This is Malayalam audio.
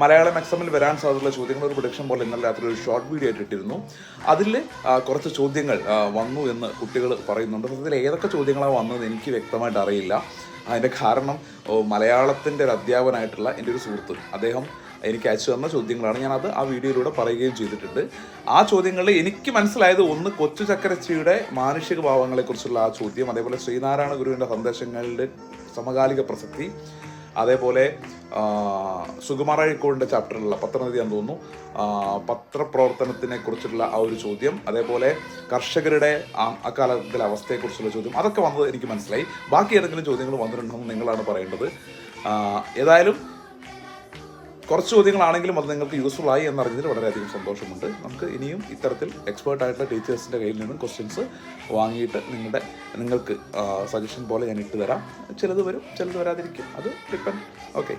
മലയാളം എക്സാമിൽ വരാൻ സാധ്യതയുള്ള ചോദ്യങ്ങൾ ഒരു പ്രൊഡിക്ഷൻ പോലെ ഇന്നലെ രാത്രി ഒരു ഷോർട്ട് വീഡിയോ ആയിട്ട് ഇട്ടിരുന്നു. അതിൽ കുറച്ച് ചോദ്യങ്ങൾ വന്നു എന്ന് കുട്ടികൾ പറയുന്നുണ്ട്. അതിൽ ഏതൊക്കെ ചോദ്യങ്ങളാണ് വന്നത് എനിക്ക് വ്യക്തമായിട്ട് അറിയില്ല. അതിൻ്റെ കാരണം മലയാളത്തിൻ്റെ ഒരു അധ്യാപകനായിട്ടുള്ള എൻ്റെ ഒരു സുഹൃത്ത്, അദ്ദേഹം എനിക്ക് അയച്ചു തന്ന ചോദ്യങ്ങളാണ്. ഞാനത് ആ വീഡിയോയിലൂടെ പറയുകയും ചെയ്തിട്ടുണ്ട്. ആ ചോദ്യങ്ങളിൽ എനിക്ക് മനസ്സിലായത്, ഒന്ന് കൊച്ചു ചക്കരച്ചിയുടെ മാനുഷിക ഭാവങ്ങളെക്കുറിച്ചുള്ള ആ ചോദ്യം, അതേപോലെ ശ്രീനാരായണ ഗുരുവിൻ്റെ സന്ദേശങ്ങളുടെ സമകാലിക പ്രസക്തി, അതേപോലെ സുകുമാർ അഴീക്കോടിൻ്റെ ചാപ്റ്ററിലുള്ള പത്രനിധിയാന്ന് തോന്നുന്നു പത്രപ്രവർത്തനത്തിനെ കുറിച്ചുള്ള ആ ഒരു ചോദ്യം, അതേപോലെ കർഷകരുടെ അക്കാലത്തിലെ അവസ്ഥയെക്കുറിച്ചുള്ള ചോദ്യം, അതൊക്കെ വന്നത് എനിക്ക് മനസ്സിലായി. ബാക്കി ഏതെങ്കിലും ചോദ്യങ്ങൾ വന്നിട്ടുണ്ടെന്ന് നിങ്ങളാണ് പറയേണ്ടത്. ഏതായാലും കുറച്ച് ചോദ്യങ്ങളാണെങ്കിലും അത് നിങ്ങൾക്ക് യൂസ്ഫുൾ ആയി എന്നറിഞ്ഞതിൽ വളരെയധികം സന്തോഷമുണ്ട്. നമുക്ക് ഇനിയും ഇത്തരത്തിൽ എക്സ്പേർട്ടായിട്ടുള്ള ടീച്ചേഴ്സിൻ്റെ കയ്യിൽ നിന്നും ക്വസ്റ്റ്യൻസ് വാങ്ങിയിട്ട് നിങ്ങൾക്ക് സജഷൻ പോലെ ഞാൻ ഇട്ട് തരാം. ചിലത് വരും, ചിലത് വരാതിരിക്കും. അത് ഡിപ്പെൻഡ്. ഓക്കെ.